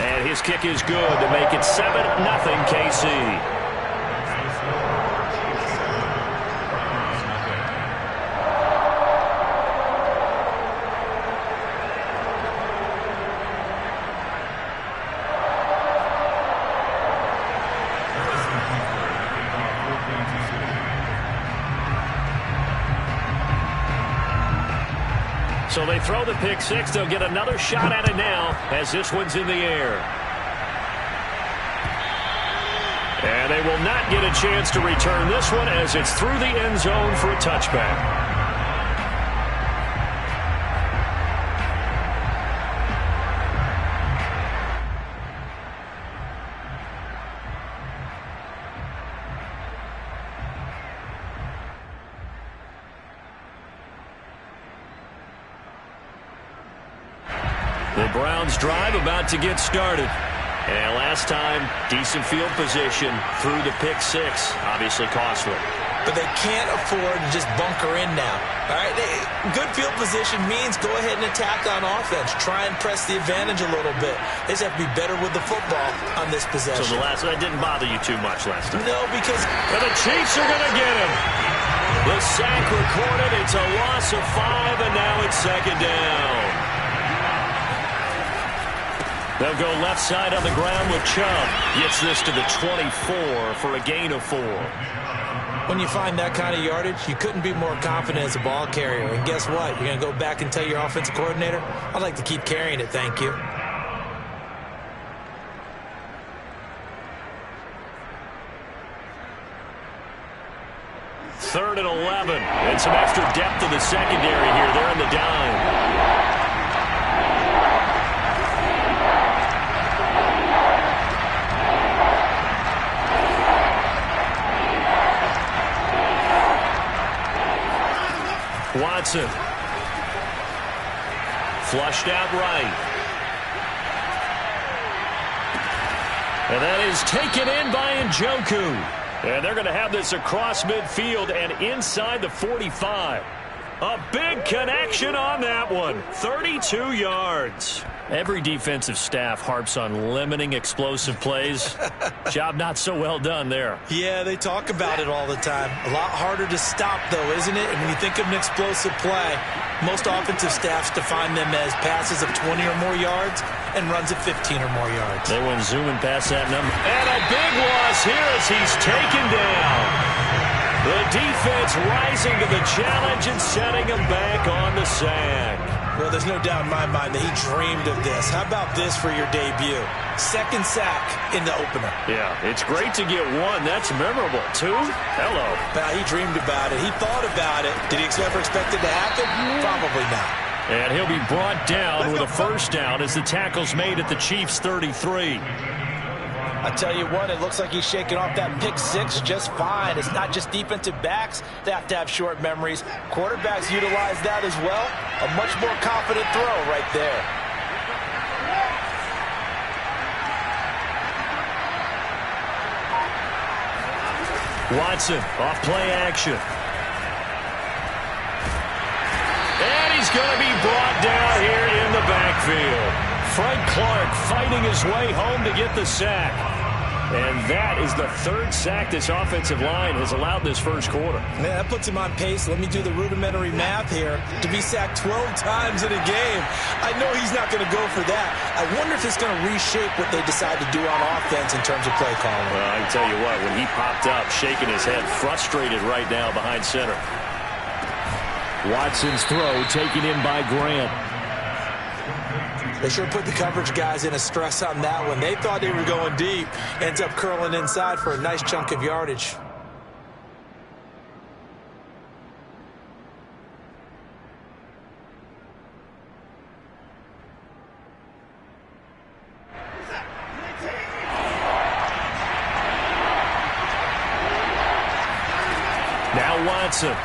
And his kick is good to make it 7-0 KC. So they throw the pick six. They'll get another shot at it now as this one's in the air. And they will not get a chance to return this one as it's through the end zone for a touchback. The Browns drive about to get started. And last time, decent field position through the pick six. Obviously costly. But they can't afford to just bunker in now. All right, good field position means go ahead and attack on offense. Try and press the advantage a little bit. They just have to be better with the football on this possession. So that didn't bother you too much last time? No, because... And the Chiefs are going to get him. The sack recorded. It's a loss of 5, and now it's second down. They'll go left side on the ground with Chubb. Gets this to the 24 for a gain of 4. When you find that kind of yardage, you couldn't be more confident as a ball carrier. And guess what? You're going to go back and tell your offensive coordinator, I'd like to keep carrying it, thank you. Third and 11. And some extra depth in the secondary here. They're in the dime. Watson. Flushed out right. And that is taken in by Njoku. And they're going to have this across midfield and inside the 45. A big connection on that one. 32 yards. Every defensive staff harps on limiting explosive plays. Job not so well done there. Yeah, they talk about it all the time. A lot harder to stop, though, isn't it? And when you think of an explosive play, most offensive staffs define them as passes of 20 or more yards and runs of 15 or more yards. They went zooming past that number. And a big loss here as he's taken down. The defense rising to the challenge and setting him back on the sack. Well, there's no doubt in my mind that he dreamed of this. How about this for your debut? Second sack in the opener. Yeah, it's great to get one. That's memorable. 2? Hello. Now, he dreamed about it. He thought about it. Did he ever expect it to happen? Probably not. And he'll be brought down with a first down as the tackle's made at the Chiefs' 33. I tell you what, it looks like he's shaking off that pick six just fine. It's not just defensive backs that have to have short memories. Quarterbacks utilize that as well. A much more confident throw right there. Watson off play action. And he's going to be brought down here in the backfield. Frank Clark fighting his way home to get the sack. And that is the third sack this offensive line has allowed this first quarter. Man, that puts him on pace. Let me do the rudimentary math here. To be sacked 12 times in a game, I know he's not going to go for that. I wonder if it's going to reshape what they decide to do on offense in terms of play calling. Well, I can tell you what, when he popped up, shaking his head, frustrated right now behind center. Watson's throw taken in by Grant. They sure put the coverage guys in a stress on that one. They thought they were going deep. Ends up curling inside for a nice chunk of yardage. Now Watson.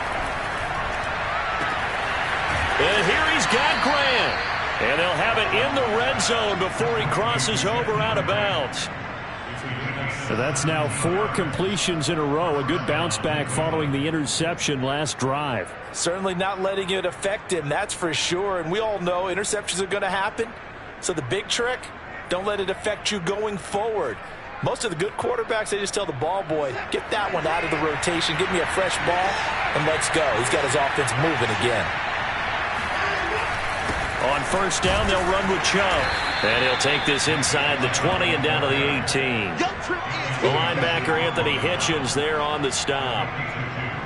And here he's got Grant. And they'll have it in the red zone before he crosses over out of bounds. So that's now 4 completions in a row. A good bounce back following the interception last drive. Certainly not letting it affect him, that's for sure. And we all know interceptions are going to happen. So the big trick, Don't let it affect you going forward. Most of the good quarterbacks, they just tell the ball boy, get that one out of the rotation, give me a fresh ball, and let's go. He's got his offense moving again. On first down, they'll run with Chubb. And he'll take this inside the 20 and down to the 18. The linebacker, Anthony Hitchens, there on the stop.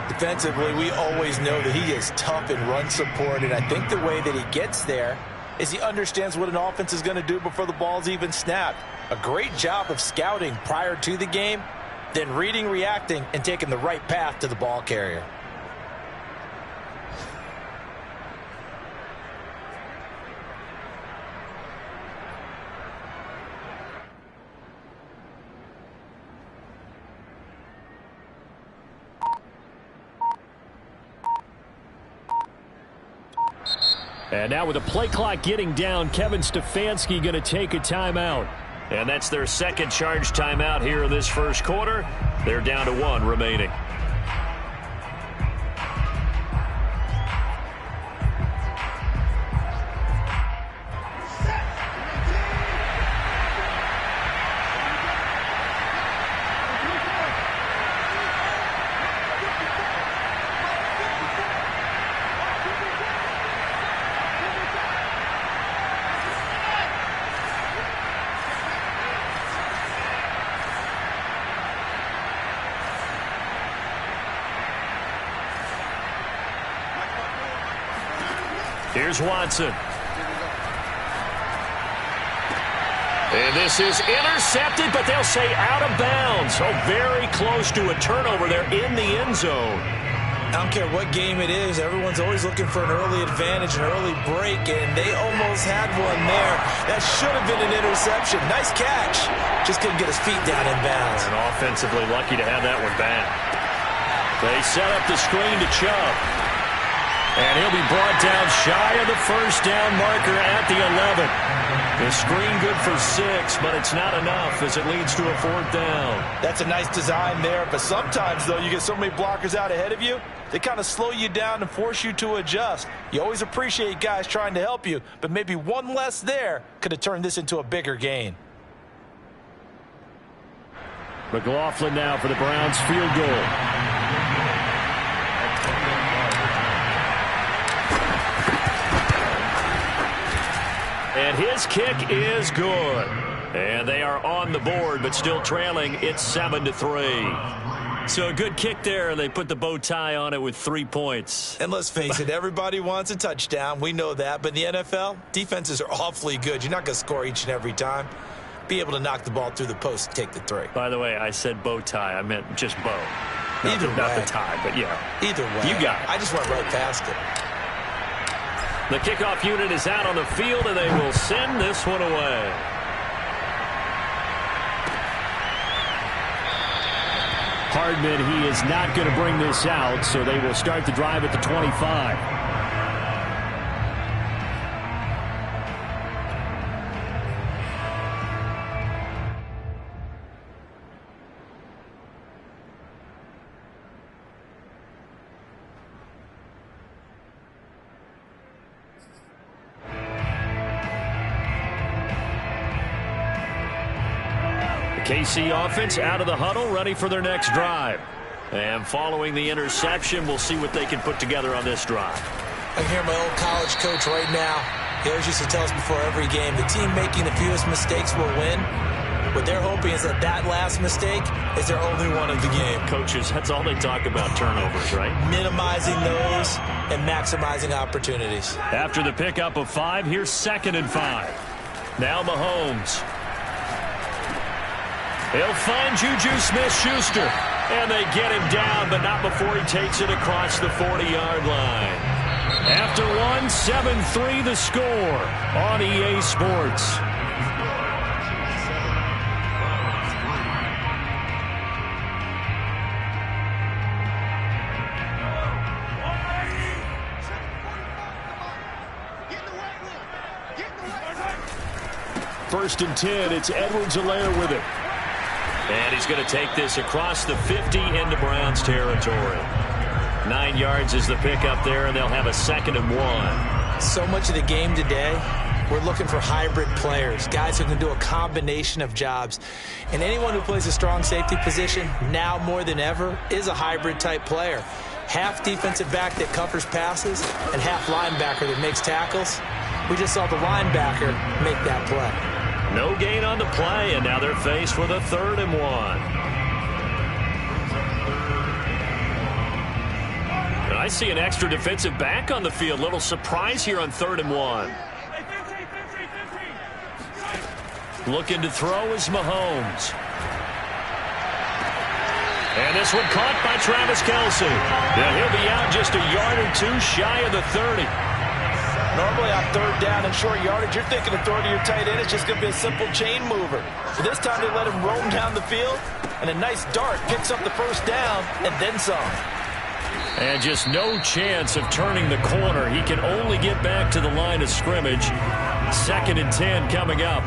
Defensively, we always know that he is tough in run support, and I think the way that he gets there is he understands what an offense is going to do before the ball's even snapped. A great job of scouting prior to the game, then reading, reacting, and taking the right path to the ball carrier. And now with the play clock getting down, Kevin Stefanski going to take a timeout. And that's their second charge timeout here in this first quarter. They're down to 1 remaining. Here's Watson. And this is intercepted, but they'll say out of bounds. So very close to a turnover there in the end zone. I don't care what game it is. Everyone's always looking for an early advantage, an early break, and they almost had one there. That should have been an interception. Nice catch. Just couldn't get his feet down in bounds. And offensively lucky to have that one back. They set up the screen to Chubb. And he'll be brought down shy of the first down marker at the 11. The screen good for 6, but it's not enough as it leads to a 4th down. That's a nice design there, but sometimes, though, you get so many blockers out ahead of you, they kind of slow you down and force you to adjust. You always appreciate guys trying to help you, but maybe one less there could have turned this into a bigger gain. McLaughlin now for the Browns field goal. And his kick is good. And they are on the board, but still trailing. It's 7-3. So a good kick there, and they put the bow tie on it with 3 points. And let's face it, everybody wants a touchdown. We know that. But in the NFL, defenses are awfully good. You're not going to score each and every time. Be able to knock the ball through the post and take the 3. By the way, I said bow tie. I meant just bow. Not the tie, but yeah. Either way. You got it. I just went right past it. The kickoff unit is out on the field, and they will send this one away. Hardman, he is not going to bring this out, so they will start the drive at the 25. KC offense out of the huddle, ready for their next drive. And following the interception, we'll see what they can put together on this drive. I hear my old college coach right now. He always used to tell us before every game, the team making the fewest mistakes will win. What they're hoping is that last mistake is their only one of the game. Coaches, that's all they talk about, turnovers, right? Minimizing those and maximizing opportunities. After the pickup of 5, here's 2nd and 5. Now Mahomes. He'll find Juju Smith-Schuster. And they get him down, but not before he takes it across the 40-yard line. After 1, 7-3 the score on EA Sports. First and 10, it's Edwards-Helaire with it. And he's going to take this across the 50 into Browns territory. 9 yards is the pickup there, and they'll have a 2nd and 1. So much of the game today we're looking for hybrid players, guys who can do a combination of jobs. And anyone who plays a strong safety position, now more than ever, is a hybrid-type player. Half defensive back that covers passes and half linebacker that makes tackles. We just saw the linebacker make that play. No gain on the play, and now they're faced with a 3rd and 1. I see an extra defensive back on the field. Little surprise here on 3rd and 1. Looking to throw is Mahomes. And this one caught by Travis Kelce. Now he'll be out just a yard or two shy of the 30. Normally on 3rd down and short yardage, you're thinking of throwing to your tight end. It's just going to be a simple chain mover. But this time they let him roam down the field, and a nice dart picks up the 1st down and then some. And just no chance of turning the corner. He can only get back to the line of scrimmage. 2nd and 10 coming up.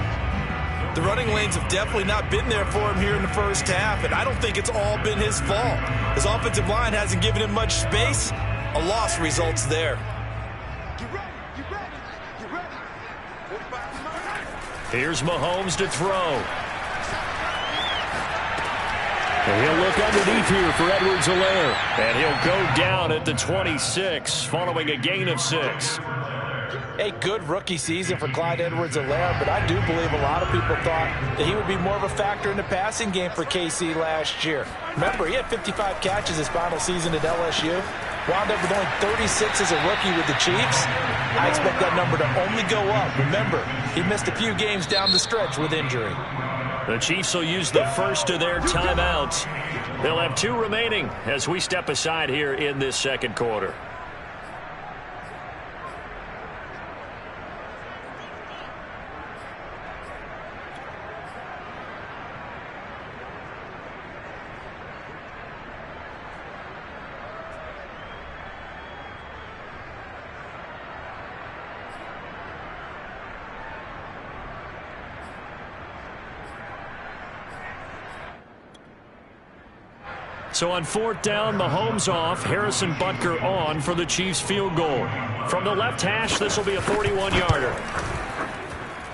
The running lanes have definitely not been there for him here in the 1st half, and I don't think it's all been his fault. His offensive line hasn't given him much space. A loss results there. Here's Mahomes to throw. And he'll look underneath here for Edwards-Helaire. And he'll go down at the 26 following a gain of 6. A good rookie season for Clyde Edwards-Helaire, but I do believe a lot of people thought that he would be more of a factor in the passing game for KC last year. Remember, he had 55 catches his final season at LSU. Wound up with only 36 as a rookie with the Chiefs. I expect that number to only go up. Remember, he missed a few games down the stretch with injury. The Chiefs will use the first of their timeouts. They'll have 2 remaining as we step aside here in this 2nd quarter. So on 4th down, Mahomes off, Harrison Butker on for the Chiefs field goal. From the left hash, this will be a 41-yarder.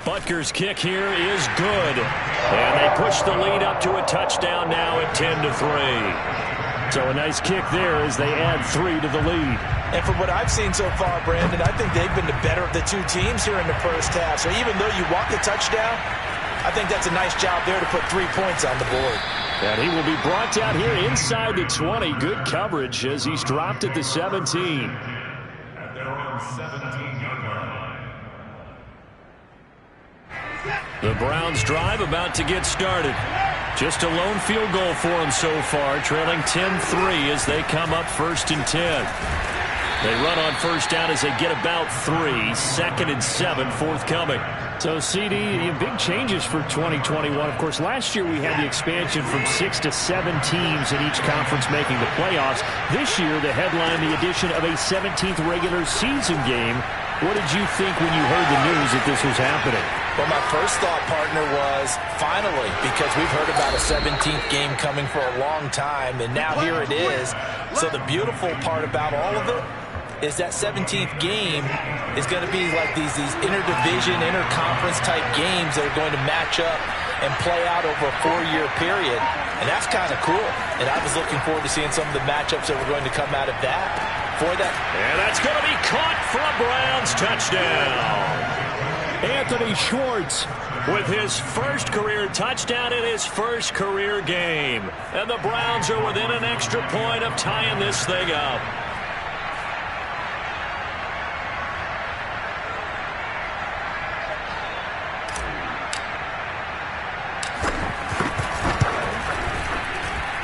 Butker's kick here is good. And they push the lead up to a touchdown now at 10-3. So a nice kick there as they add 3 to the lead. And from what I've seen so far, Brandon, I think they've been the better of the 2 teams here in the 1st half. So even though you walk the touchdown, I think that's a nice job there to put 3 points on the board. And he will be brought down here inside the 20. Good coverage as he's dropped at the 17. At their own 17-yard line. The Browns drive about to get started. Just a lone field goal for them so far, trailing 10-3 as they come up 1st and 10. They run on 1st down as they get about 3. 2nd and 7 forthcoming. So, CD, big changes for 2021. Of course, last year we had the expansion from 6 to 7 teams in each conference making the playoffs. This year, the headline, the addition of a 17th regular season game. What did you think when you heard the news that this was happening? Well, my first thought, partner, was finally, because we've heard about a 17th game coming for a long time, and now here it is. So the beautiful part about all of it is that 17th game is going to be like these interdivision, interconference type games that are going to match up and play out over a 4-year period. And that's kind of cool. And I was looking forward to seeing some of the matchups that were going to come out of that. For that. And that's going to be caught for a Browns touchdown. Anthony Schwartz with his first career touchdown in his first career game. And the Browns are within an extra point of tying this thing up.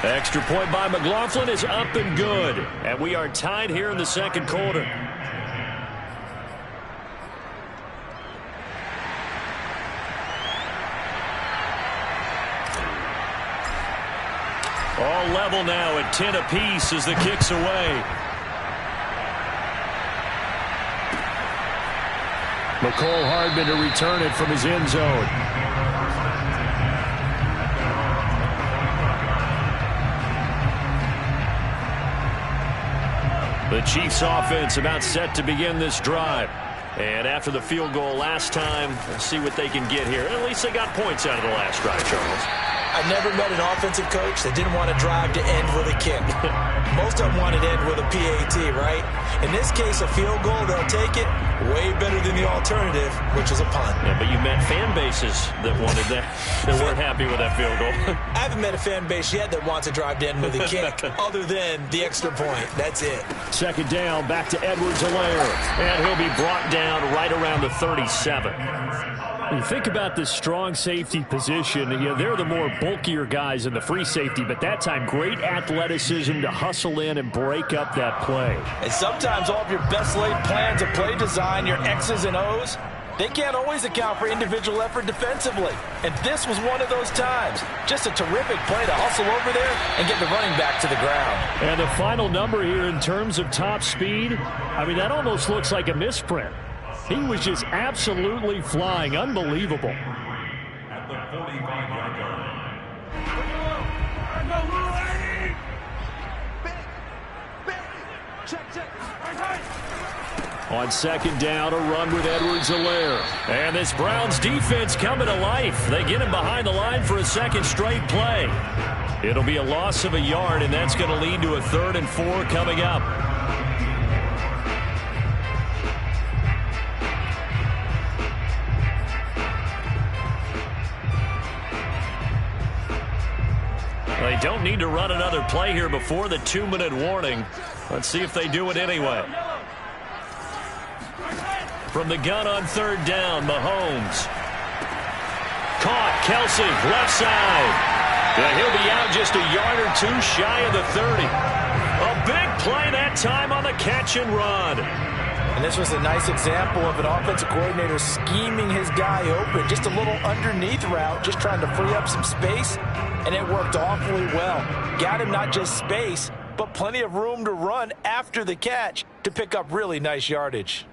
Extra point by McLaughlin is up and good. And we are tied here in the 2nd quarter. All level now at 10 apiece as the kick's away. McCole Hardman to return it from his end zone. The Chiefs offense about set to begin this drive. And after the field goal last time, we'll see what they can get here. At least they got points out of the last drive, Charles. I never met an offensive coach that didn't want to drive to end with a kick. Most of them wanted to end with a PAT, right? In this case, a field goal, they'll take it way better than the alternative, which is a punt. Yeah, but you met fan bases that wanted that, that weren't happy with that field goal. I haven't met a fan base yet that wants to drive to end with a kick other than the extra point. That's it. Second down, back to Edwards-Helaire. And he'll be brought down right around the 37. You think about this strong safety position, they're the more bulkier guys in the free safety, but that time great athleticism to hustle in and break up that play. And sometimes all of your best laid plans of play design, your X's and O's, they can't always account for individual effort defensively. And this was one of those times. Just a terrific play to hustle over there and get the running back to the ground. And the final number here in terms of top speed, I mean, that almost looks like a misprint. He was just absolutely flying. Unbelievable. At the 45-yard line. On second down, a run with Edwards-Helaire. And this Browns defense coming to life. They get him behind the line for a second straight play. It'll be a loss of a yard, and that's going to lead to a 3rd and 4 coming up. They don't need to run another play here before the 2-minute warning. Let's see if they do it anyway. From the gun on 3rd down, Mahomes. Caught, Kelsey, left side. And he'll be out just a yard or two shy of the 30. A big play that time on the catch and run. And this was a nice example of an offensive coordinator scheming his guy open. Just a little underneath route, just trying to free up some space. And it worked awfully well. Got him not just space, but plenty of room to run after the catch to pick up really nice yardage.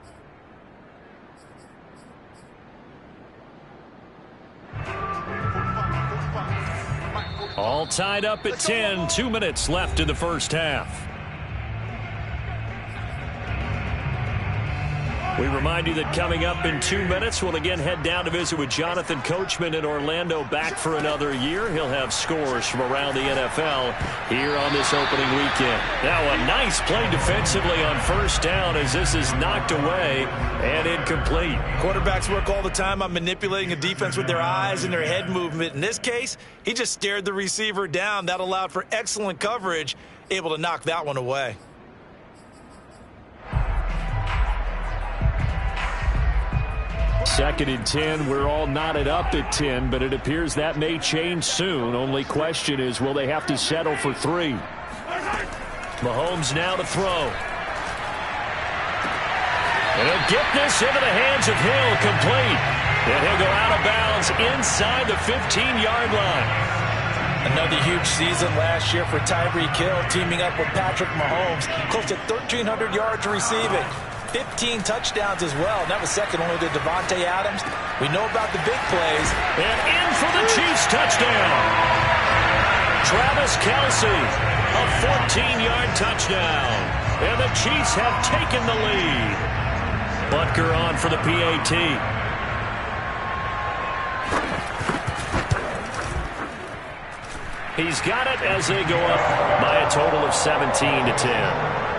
All tied up at 10. 2 minutes left in the first half. We remind you that coming up in 2 minutes, we'll again head down to visit with Jonathan Coachman in Orlando, back for another year. He'll have scores from around the NFL here on this opening weekend. Now a nice play defensively on 1st down as this is knocked away and incomplete. Quarterbacks work all the time on manipulating a defense with their eyes and their head movement. In this case, he just stared the receiver down. That allowed for excellent coverage, able to knock that one away. Second and 10, we're all knotted up at 10, but it appears that may change soon. Only question is, will they have to settle for 3? Mahomes now to throw. And he'll get this into the hands of Hill, complete. And he'll go out of bounds inside the 15-yard line. Another huge season last year for Tyreek Hill, teaming up with Patrick Mahomes. Close to 1,300 yards receiving. 15 touchdowns as well, and that was second only to Devontae Adams. We know about the big plays. And in for the Chiefs touchdown. Travis Kelce, a 14-yard touchdown. And the Chiefs have taken the lead. Butker on for the PAT. He's got it as they go up by a total of 17-10.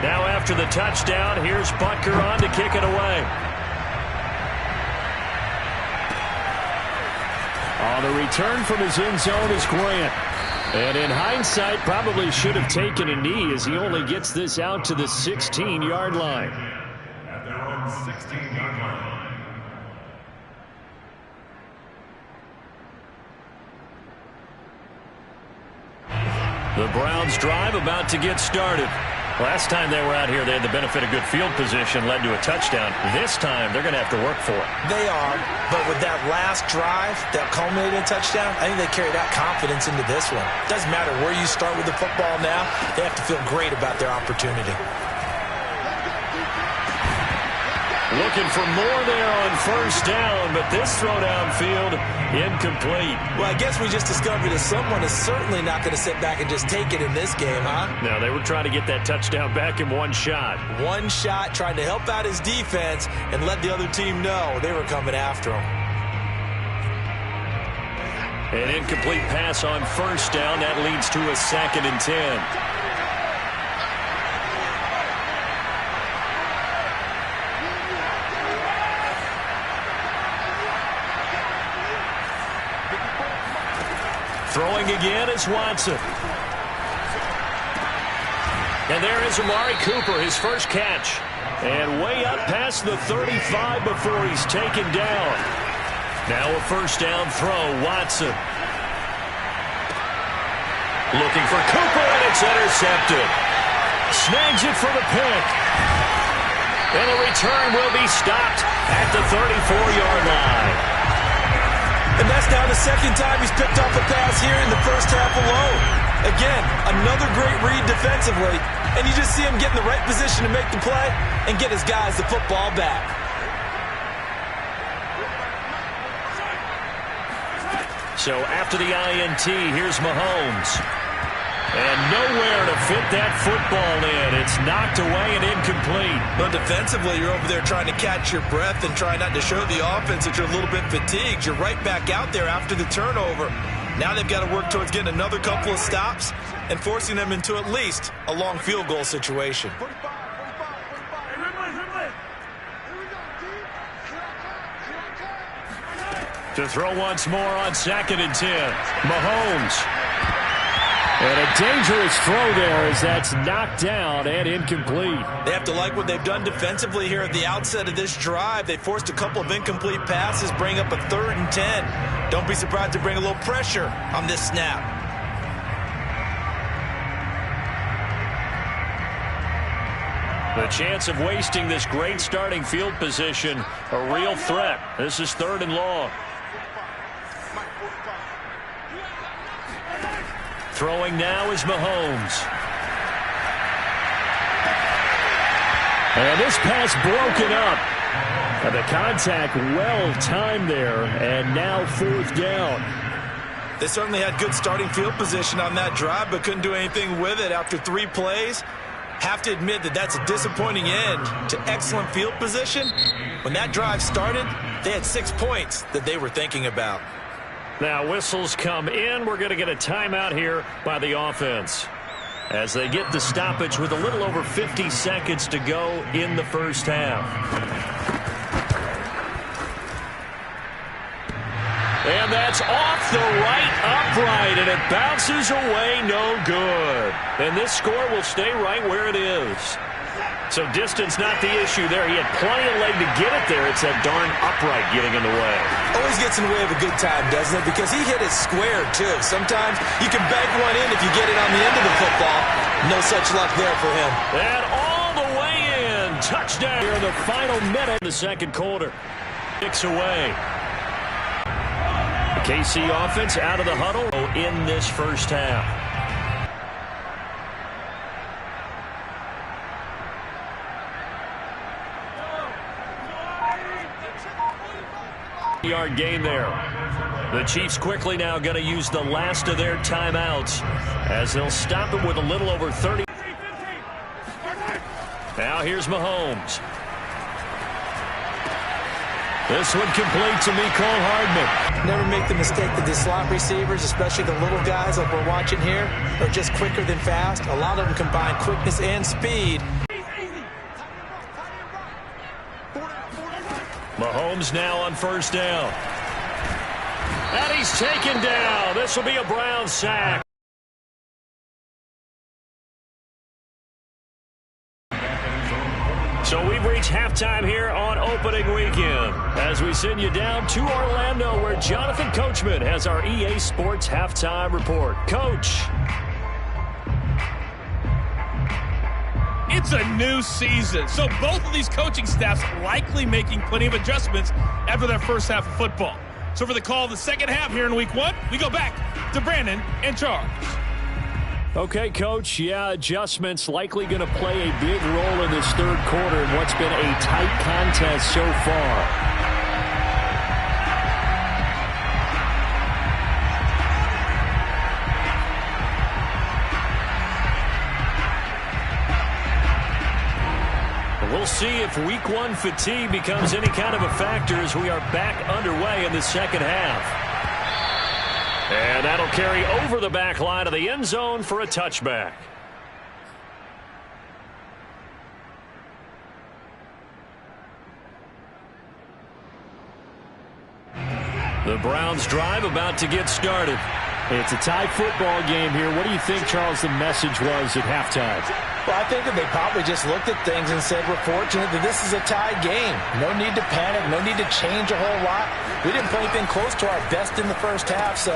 Now after the touchdown, here's Butker on to kick it away. On the return from his end zone is Grant. And in hindsight, probably should have taken a knee as he only gets this out to the 16-yard line. At their own 16-yard line. The Browns drive about to get started. Last time they were out here, they had the benefit of good field position, led to a touchdown. This time, they're going to have to work for it. They are, but with that last drive that culminated in a touchdown, I think they carry that confidence into this one. Doesn't matter where you start with the football now, they have to feel great about their opportunity. Looking for more there on first down, but this throw downfield incomplete. Well, I guess we just discovered that someone is certainly not going to sit back and just take it in this game, huh? No, they were trying to get that touchdown back in one shot. One shot, trying to help out his defense and let the other team know they were coming after him. An incomplete pass on first down. That leads to a 2nd and 10. Throwing again is Watson. And there is Amari Cooper, his first catch. And way up past the 35 before he's taken down. Now a first down throw, Watson. Looking for Cooper, and it's intercepted. Snags it for the pick. And the return will be stopped at the 34-yard line. And that's now the second time he's picked off a pass here in the first half alone. Again, another great read defensively, and you just see him get in the right position to make the play and get his guys the football back. So after the INT, here's Mahomes. And nowhere to fit that football in. It's knocked away and incomplete. But defensively, you're over there trying to catch your breath and try not to show the offense that you're a little bit fatigued. You're right back out there after the turnover. Now they've got to work towards getting another couple of stops and forcing them into at least a long field goal situation. To throw once more on 2nd and 10. Mahomes. And a dangerous throw there as that's knocked down and incomplete. They have to like what they've done defensively here at the outset of this drive. They forced a couple of incomplete passes, bring up a 3rd and 10. Don't be surprised to bring a little pressure on this snap. The chance of wasting this great starting field position, a real threat. This is 3rd and long. Throwing now is Mahomes. And this pass broken up. And the contact well timed there, and now 4th down. They certainly had good starting field position on that drive, but couldn't do anything with it after 3 plays. Have to admit that that's a disappointing end to excellent field position. When that drive started, they had 6 points that they were thinking about. Now whistles come in. We're going to get a timeout here by the offense as they get the stoppage with a little over 50 seconds to go in the first half. And that's off the right upright, and it bounces away no good. And this score will stay right where it is. So distance not the issue there. He had plenty of leg to get it there. It's that darn upright getting in the way. Always gets in the way of a good time, doesn't it? Because he hit it square, too. Sometimes you can bank one in if you get it on the end of the football. No such luck there for him. And all the way in. Touchdown here in the final minute of the second quarter. 6 away. The KC offense out of the huddle in this first half. Yard gain there. The Chiefs quickly now going to use the last of their timeouts as they'll stop it with a little over 30. Now here's Mahomes. This one complete to Mecole Hardman. Never make the mistake that the slot receivers, especially the little guys like we're watching here, are just quicker than fast. A lot of them combine quickness and speed. Mahomes now on first down. And he's taken down. This will be a Brown sack. So we've reached halftime here on opening weekend as we send you down to Orlando where Jonathan Coachman has our EA Sports halftime report. Coach. It's a new season, so both of these coaching staffs likely making plenty of adjustments after their first half of football. So for the call of the second half here in Week 1, we go back to Brandon and Charles. Okay, Coach. Yeah, adjustments likely going to play a big role in this third quarter in what's been a tight contest so far. We'll see if Week 1 fatigue becomes any kind of a factor as we are back underway in the second half. And that'll carry over the back line of the end zone for a touchback. The Browns drive about to get started. It's a tie football game here. What do you think, Charles, the message was at halftime? Well, I think that they probably just looked at things and said, we're fortunate that this is a tie game. No need to panic. No need to change a whole lot. We didn't play anything close to our best in the first half, so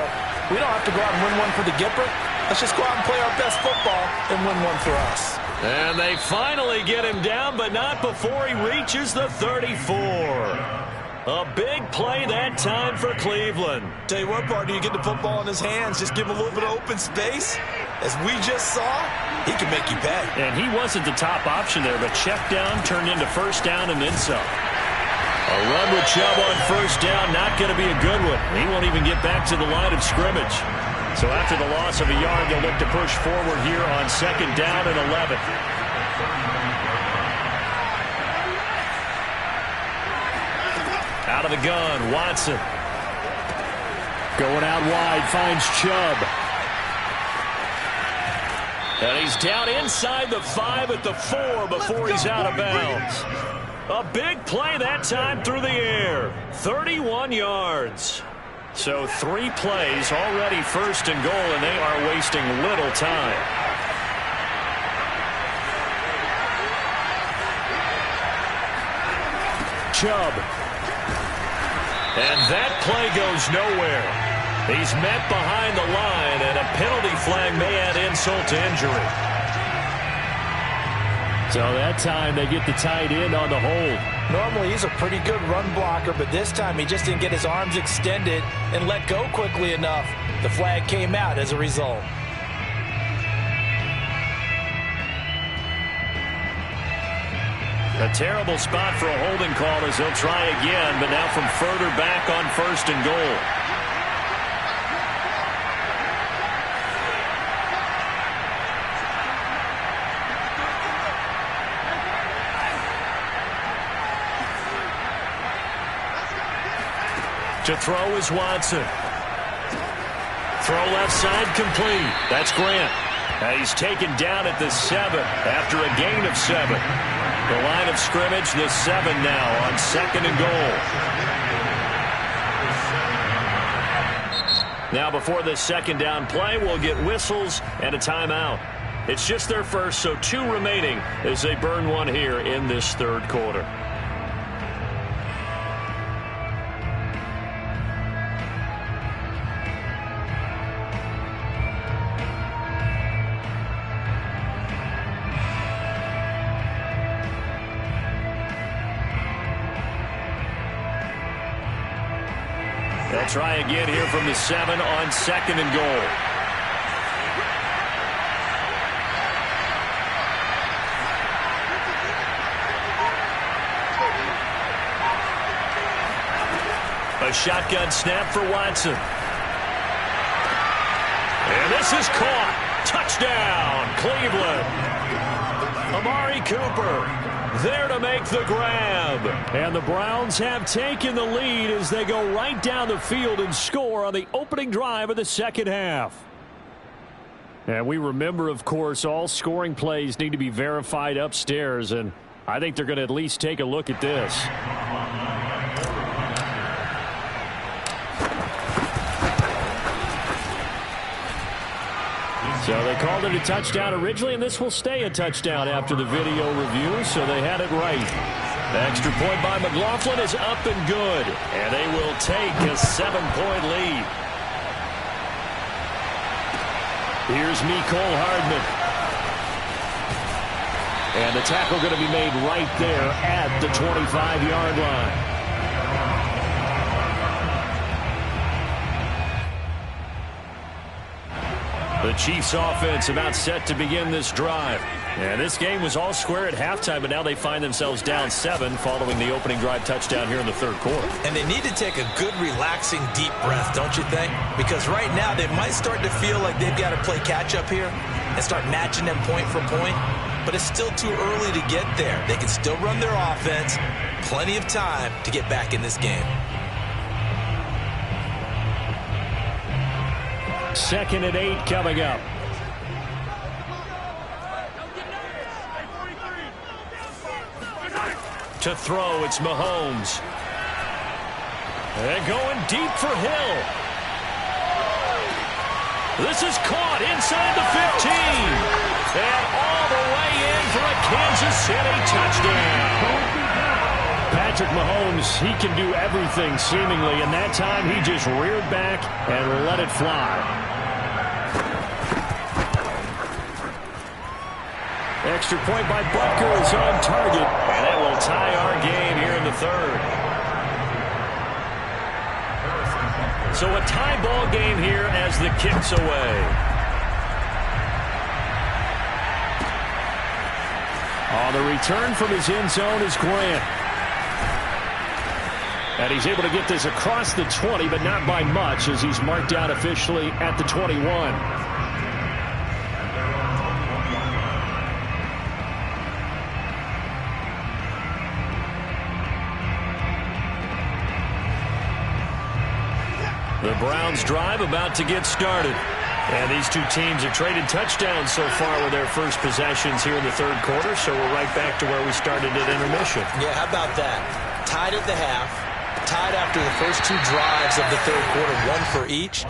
we don't have to go out and win one for the Gipper. Let's just go out and play our best football and win one for us. And they finally get him down, but not before he reaches the 34. A big play that time for Cleveland. Tell you what, partner, you get the football in his hands, just give him a little bit of open space. As we just saw, he can make you pay. And he wasn't the top option there, but check down turned into first down and then some. A run with Chubb on first down, not going to be a good one. He won't even get back to the line of scrimmage. So after the loss of a yard, they'll look to push forward here on second down and 11. Out of the gun, Watson. Going out wide, finds Chubb. And he's down inside the 5 at the 4 before he's out of bounds. A big play that time through the air. 31 yards. So 3 plays, already first and goal, and they are wasting little time. Chubb. And that play goes nowhere. He's met behind the line, and a penalty flag may add insult to injury. So that time they get the tight end on the hold. Normally he's a pretty good run blocker, but this time he just didn't get his arms extended and let go quickly enough. The flag came out as a result. A terrible spot for a holding call as they'll try again, but now from further back on first and goal. To throw is Watson. Throw left side complete. That's Grant. And he's taken down at the 7 after a gain of 7. The line of scrimmage, the 7 now on second and goal. Now before this second down play, we'll get whistles and a timeout. It's just their first, so 2 remaining as they burn one here in this third quarter. They'll try again here from the 7 on second and goal. A shotgun snap for Watson. And this is caught. Touchdown, Cleveland. Amari Cooper there to make the grab. And the Browns have taken the lead as they go right down the field and score on the opening drive of the second half. And we remember, of course, all scoring plays need to be verified upstairs, and I think they're going to at least take a look at this. So they called it a touchdown originally, and this will stay a touchdown after the video review, so they had it right. The extra point by McLaughlin is up and good, and they will take a 7-point lead. Here's Mecole Hardman. And the tackle going to be made right there at the 25-yard line. The Chiefs offense about set to begin this drive. And this game was all square at halftime, but now they find themselves down 7 following the opening drive touchdown here in the third quarter. And they need to take a good, relaxing, deep breath, don't you think? Because right now they might start to feel like they've got to play catch-up here and start matching them point for point. But it's still too early to get there. They can still run their offense. Plenty of time to get back in this game. 2nd and 8 coming up. To throw, it's Mahomes. And going deep for Hill. This is caught inside the 15. And all the way in for a Kansas City touchdown. Patrick Mahomes, he can do everything seemingly, and that time he just reared back and let it fly. Extra point by Butker is on target, and that will tie our game here in the third. So a tie ball game here as the kick's away. On the return from his end zone is Grant. And he's able to get this across the 20, but not by much, as he's marked down officially at the 21. The Browns drive about to get started. And these two teams have traded touchdowns so far with their first possessions here in the third quarter, so we're right back to where we started at intermission. Yeah, how about that? Tied at the half. Tied after the first 2 drives of the third quarter, 1 for each.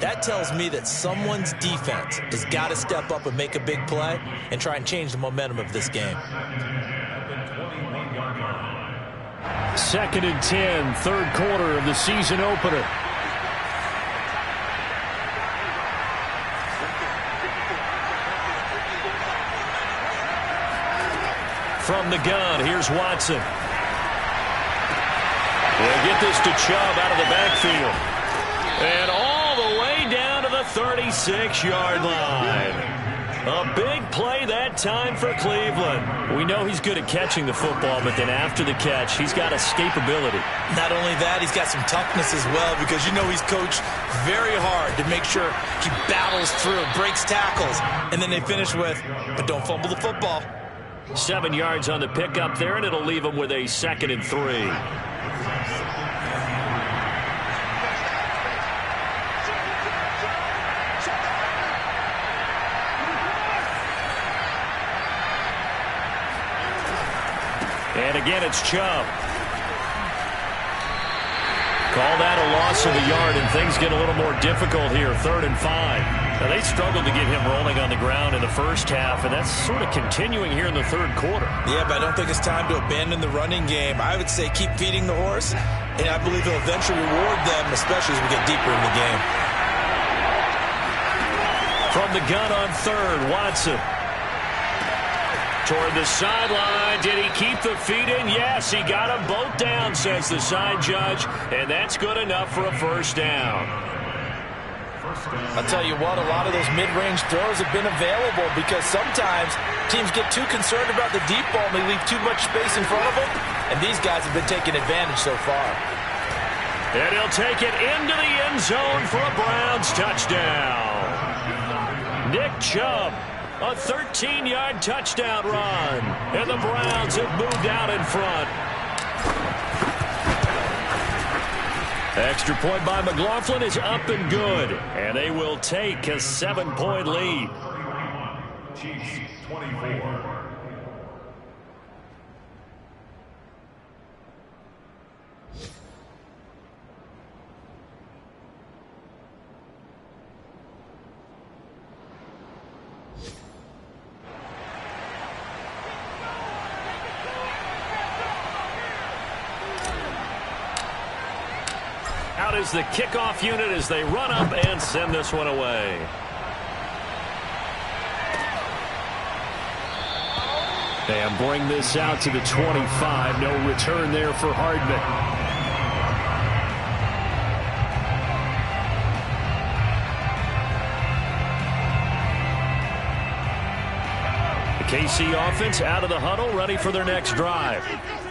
That tells me that someone's defense has got to step up and make a big play and try and change the momentum of this game. 2nd and 10, third quarter of the season opener. From the gun, here's Watson. They'll get this to Chubb out of the backfield. And all the way down to the 36-yard line. A big play that time for Cleveland. We know he's good at catching the football, but then after the catch, he's got escapability. Not only that, he's got some toughness as well, because you know he's coached very hard to make sure he battles through, breaks tackles, and then they finish with, but don't fumble the football. 7 yards on the pickup there, and it'll leave him with a 2nd and 3. And again, it's Chubb. Call that a loss of a yard, and things get a little more difficult here, 3rd and 5. Now, they struggled to get him rolling on the ground in the first half, and that's sort of continuing here in the third quarter. Yeah, but I don't think it's time to abandon the running game. I would say keep feeding the horse, and I believe he'll eventually reward them, especially as we get deeper in the game. From the gun on 3rd, Watson. Toward the sideline. Did he keep the feet in? Yes, he got them both down, says the side judge, and that's good enough for a first down. I'll tell you what, a lot of those mid-range throws have been available because sometimes teams get too concerned about the deep ball and they leave too much space in front of them, and these guys have been taking advantage so far. And he'll take it into the end zone for a Browns touchdown. Nick Chubb, a 13-yard touchdown run, and the Browns have moved out in front. Extra point by McLaughlin is up and good, and they will take a 7-point lead. Chiefs 24. Out is the kickoff unit as they run up and send this one away. And bring this out to the 25. No return there for Hardman. KC offense out of the huddle, ready for their next drive.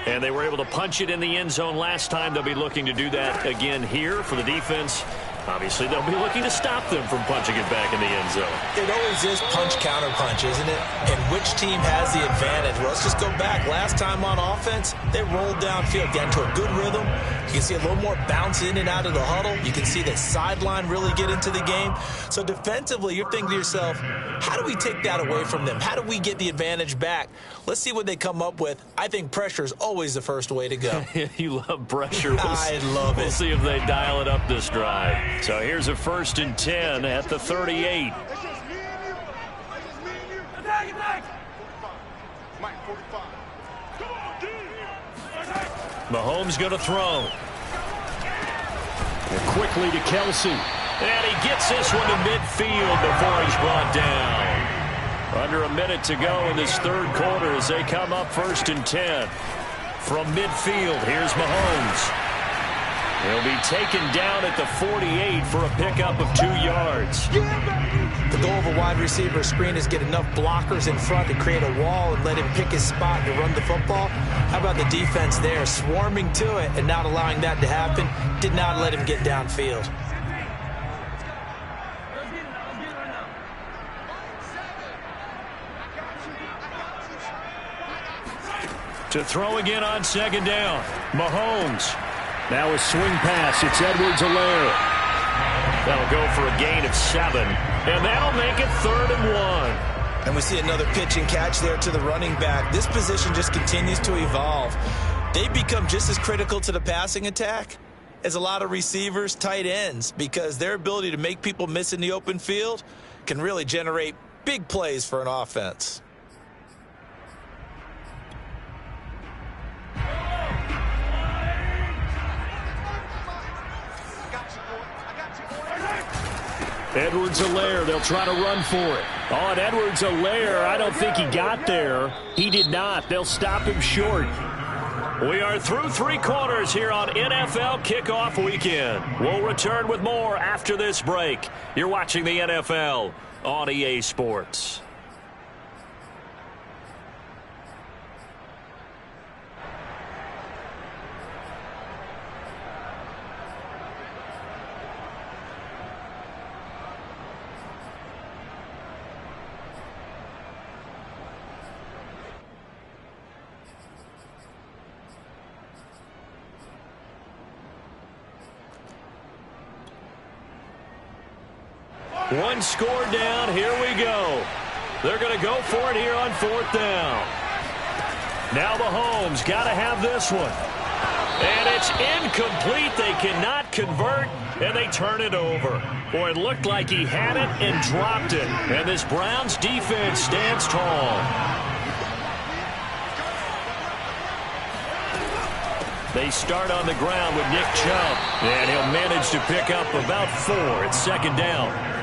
And they were able to punch it in the end zone last time. They'll be looking to do that again here for the defense. Obviously, they'll be looking to stop them from punching it back in the end zone. It always is punch-counter-punch, isn't it? And which team has the advantage? Well, let's just go back. Last time on offense, they rolled downfield, got into a good rhythm. You can see a little more bounce in and out of the huddle. You can see the sideline really get into the game. So defensively, you're thinking to yourself, how do we take that away from them? How do we get the advantage back? Let's see what they come up with. I think pressure is always the first way to go. You love pressure. I love it. We'll see if they dial it up this drive. So here's a 1st and 10 at the 38. Mahomes going to throw. And quickly to Kelsey. And he gets this one to midfield before he's brought down. Under a minute to go in this third quarter as they come up 1st and 10. From midfield, here's Mahomes. He'll be taken down at the 48 for a pickup of 2 yards. The goal of a wide receiver screen is get enough blockers in front to create a wall and let him pick his spot to run the football. How about the defense there, swarming to it and not allowing that to happen? Did not let him get downfield. To throw again on 2nd down. Mahomes. Now a swing pass. It's Edwards-Helaire. That'll go for a gain of 7. And that'll make it 3rd and 1. And we see another pitch and catch there to the running back. This position just continues to evolve. They become just as critical to the passing attack as a lot of receivers, tight ends, because their ability to make people miss in the open field can really generate big plays for an offense. Edwards-Helaire, they'll try to run for it. Oh, and Edwards-Helaire, I don't think he got there. He did not. They'll stop him short. We are through 3 quarters here on NFL Kickoff Weekend. We'll return with more after this break. You're watching the NFL on EA Sports. One score down. Here we go. They're going to go for it here on 4th down. Now Mahomes got to have this one. And it's incomplete. They cannot convert, and they turn it over. Boy, it looked like he had it and dropped it. And this Browns defense stands tall. They start on the ground with Nick Chubb. And he'll manage to pick up about 4 at 2nd down.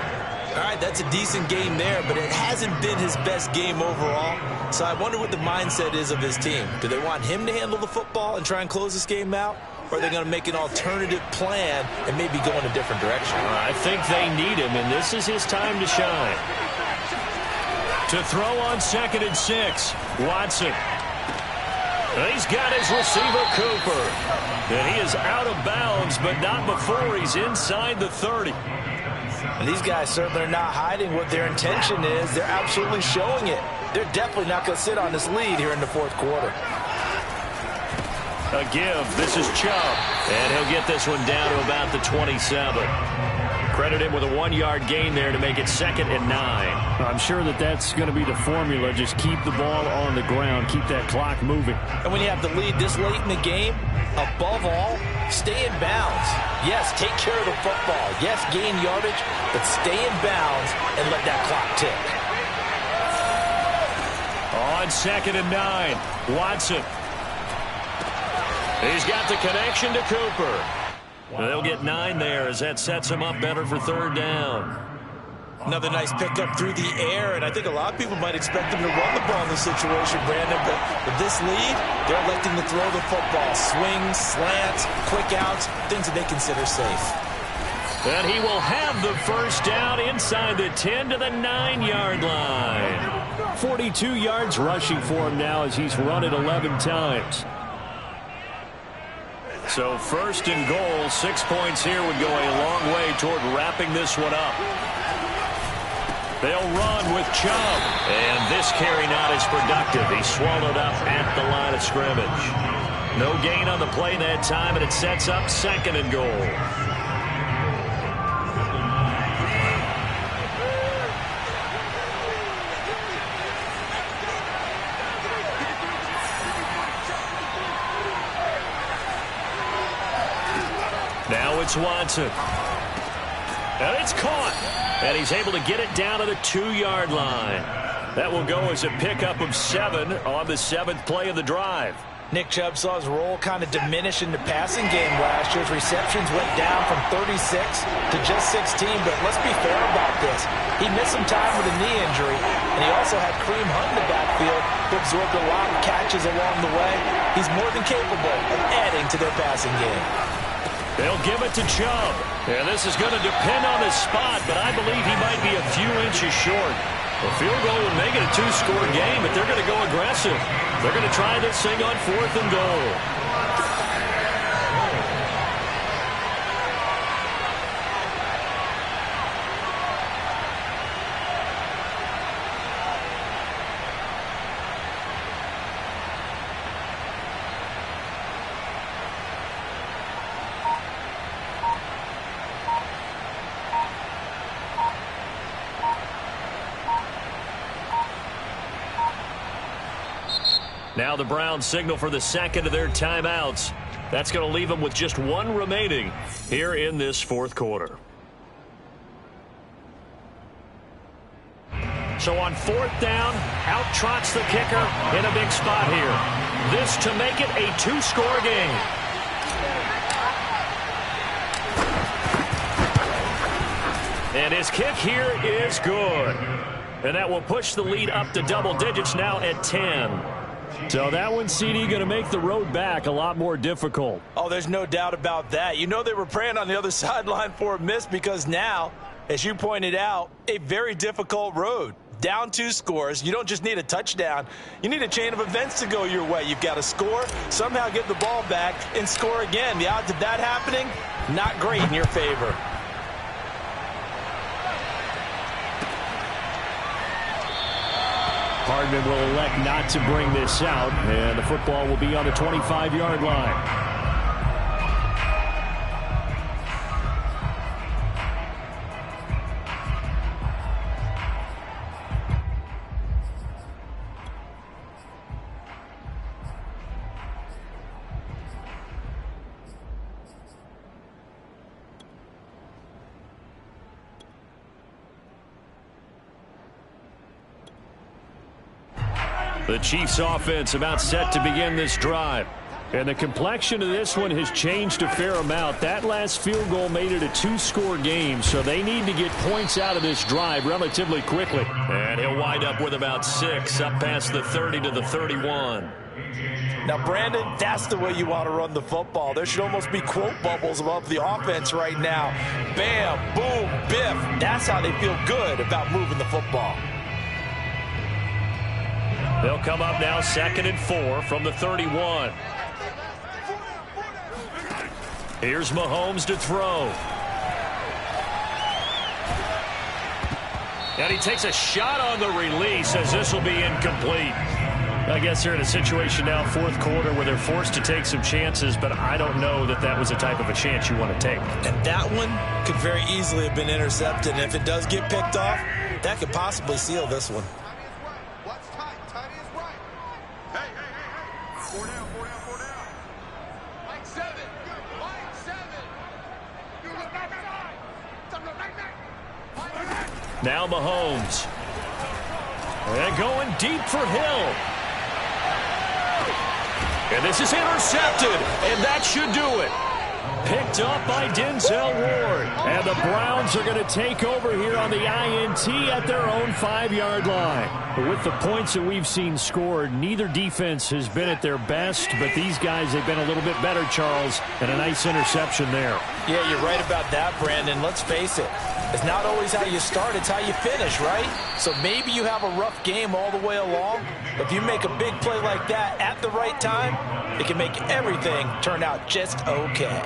All right, that's a decent game there, but it hasn't been his best game overall. So I wonder what the mindset is of his team. Do they want him to handle the football and try and close this game out? Or are they going to make an alternative plan and maybe go in a different direction? I think they need him, and this is his time to shine. To throw on 2nd and 6, Watson. And he's got his receiver, Cooper. And he is out of bounds, but not before he's inside the 30. And these guys certainly are not hiding what their intention is. They're absolutely showing it. They're definitely not going to sit on this lead here in the 4th quarter. A give. This is Chubb. And he'll get this one down to about the 27. Credit him with a 1-yard gain there to make it 2nd and 9. I'm sure that's going to be the formula. Just keep the ball on the ground. Keep that clock moving. And when you have the lead this late in the game, above all, stay in bounds. Yes, take care of the football. Yes, gain yardage, but stay in bounds and let that clock tick. On 2nd and 9, Watson. He's got the connection to Cooper. They'll get 9 there as that sets him up better for 3rd down. Another nice pickup through the air, and I think a lot of people might expect him to run the ball in this situation, Brandon, but with this lead, they're electing to throw the football. Swings, slants, quick outs, things that they consider safe. And he will have the first down inside the 10 to the 9-yard line. 42 yards rushing for him now as he's run it 11 times. So first and goal, 6 points here would go a long way toward wrapping this one up. They'll run with Chubb. And this carry not as productive. He's swallowed up at the line of scrimmage. No gain on the play that time, and it sets up second and goal. Now it's Watson. And it's caught. And he's able to get it down to the 2-yard line. That will go as a pickup of 7 on the 7th play of the drive. Nick Chubb saw his role kind of diminish in the passing game last year. His receptions went down from 36 to just 16, but let's be fair about this. He missed some time with a knee injury, and he also had Kareem Hunt in the backfield who absorbed a lot of catches along the way. He's more than capable of adding to their passing game. They'll give it to Chubb. And this is going to depend on his spot, but I believe he might be a few inches short. A field goal would make it a 2-score game, but they're going to go aggressive. They're going to try this thing on 4th and goal. Now the Browns signal for the second of their timeouts. That's going to leave them with just 1 remaining here in this 4th quarter. So on 4th down, out trots the kicker in a big spot here. This to make it a 2-score game. And his kick here is good. And that will push the lead up to double digits now at 10. So that one, CD, going to make the road back a lot more difficult. Oh, there's no doubt about that. You know they were praying on the other sideline for a miss because now, as you pointed out, a very difficult road. Down 2 scores. You don't just need a touchdown. You need a chain of events to go your way. You've got to score, somehow get the ball back, and score again. The odds of that happening, not great in your favor. Hardman will elect not to bring this out, and the football will be on the 25-yard line. The Chiefs offense about set to begin this drive. And the complexion of this one has changed a fair amount. That last field goal made it a 2-score game, so they need to get points out of this drive relatively quickly. And he'll wind up with about 6 up past the 30 to the 31. Now, Brandon, that's the way you want to run the football. There should almost be quote bubbles above the offense right now. Bam, boom, biff. That's how they feel good about moving the football. They'll come up now 2nd and 4 from the 31. Here's Mahomes to throw. And he takes a shot on the release as this will be incomplete. I guess they're in a situation now, 4th quarter, where they're forced to take some chances, but I don't know that that was the type of a chance you want to take. And that one could very easily have been intercepted. And if it does get picked off, that could possibly seal this one. Now Mahomes. And going deep for Hill. And this is intercepted. And that should do it. Picked up by Denzel Ward. And the Browns are going to take over here on the INT at their own 5-yard line. But with the points that we've seen scored, neither defense has been at their best, but these guys have been a little bit better, Charles, and a nice interception there. Yeah, you're right about that, Brandon. Let's face it. It's not always how you start, it's how you finish, right? So maybe you have a rough game all the way along, but if you make a big play like that at the right time, it can make everything turn out just okay.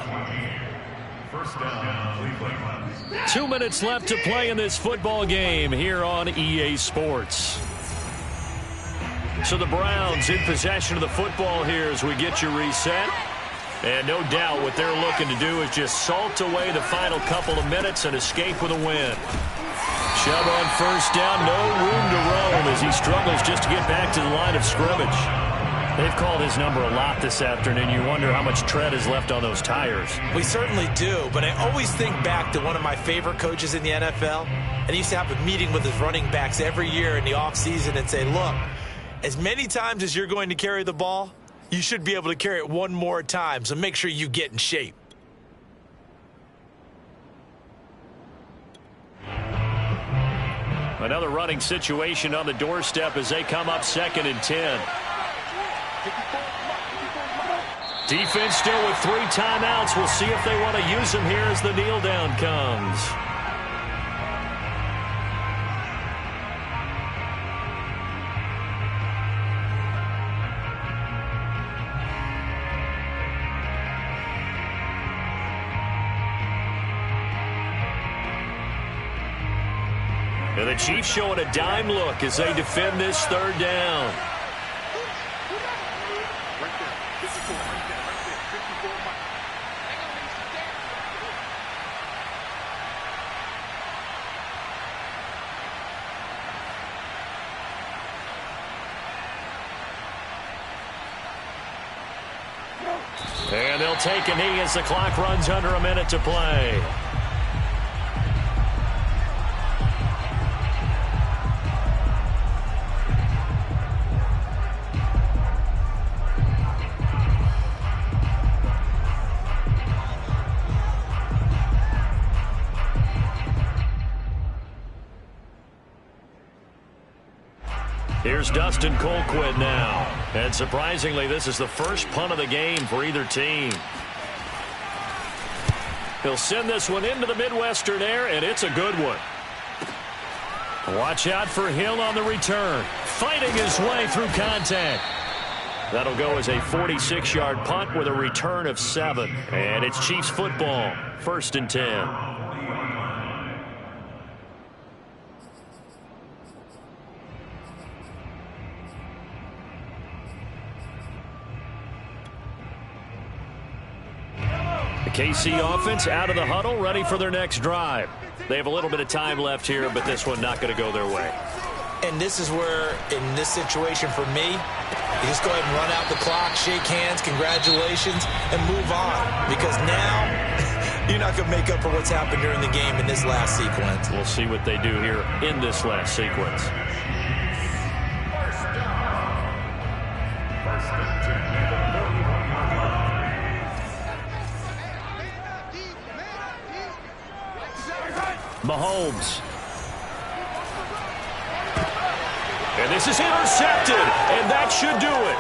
First down, Cleveland. 2 minutes left to play in this football game here on EA Sports. So the Browns in possession of the football here as we get you reset. And no doubt what they're looking to do is just salt away the final couple of minutes and escape with a win. Chubb on first down, no room to roam as he struggles just to get back to the line of scrimmage. They've called his number a lot this afternoon. You wonder how much tread is left on those tires. We certainly do, but I always think back to one of my favorite coaches in the NFL. And he used to have a meeting with his running backs every year in the offseason and say, look, as many times as you're going to carry the ball, you should be able to carry it one more time, so make sure you get in shape. Another running situation on the doorstep as they come up 2nd and 10. Defense still with 3 timeouts. We'll see if they want to use them here as the kneel down comes. And the Chiefs showing a dime look as they defend this 3rd down. And they'll take a knee as the clock runs under a minute to play. Here's Dustin Colquitt now. And surprisingly, this is the first punt of the game for either team. He'll send this one into the Midwestern air, and it's a good one. Watch out for Hill on the return. Fighting his way through contact. That'll go as a 46-yard punt with a return of 7. And it's Chiefs football, 1st and 10. KC offense out of the huddle, ready for their next drive. They have a little bit of time left here, but this one not going to go their way. And this is where, in this situation for me, you just go ahead and run out the clock, shake hands, congratulations, and move on. Because now, you're not going to make up for what's happened during the game in this last sequence. We'll see what they do here in this last sequence. First and 10. Mahomes. And this is intercepted, and that should do it.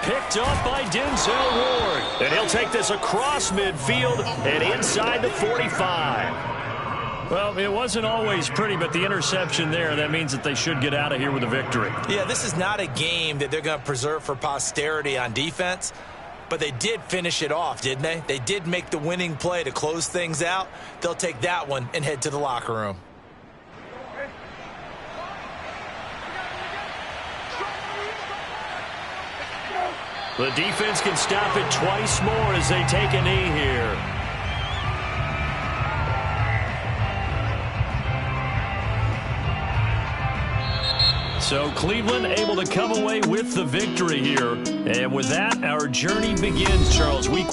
Picked up by Denzel Ward. And he'll take this across midfield and inside the 45. Well, it wasn't always pretty, but the interception there, that means that they should get out of here with a victory. Yeah, this is not a game that they're going to preserve for posterity on defense. But they did finish it off, didn't they? They did make the winning play to close things out. They'll take that one and head to the locker room. The defense can stop it twice more as they take a knee here. So Cleveland able to come away with the victory here. And with that, our journey begins, Charles. Week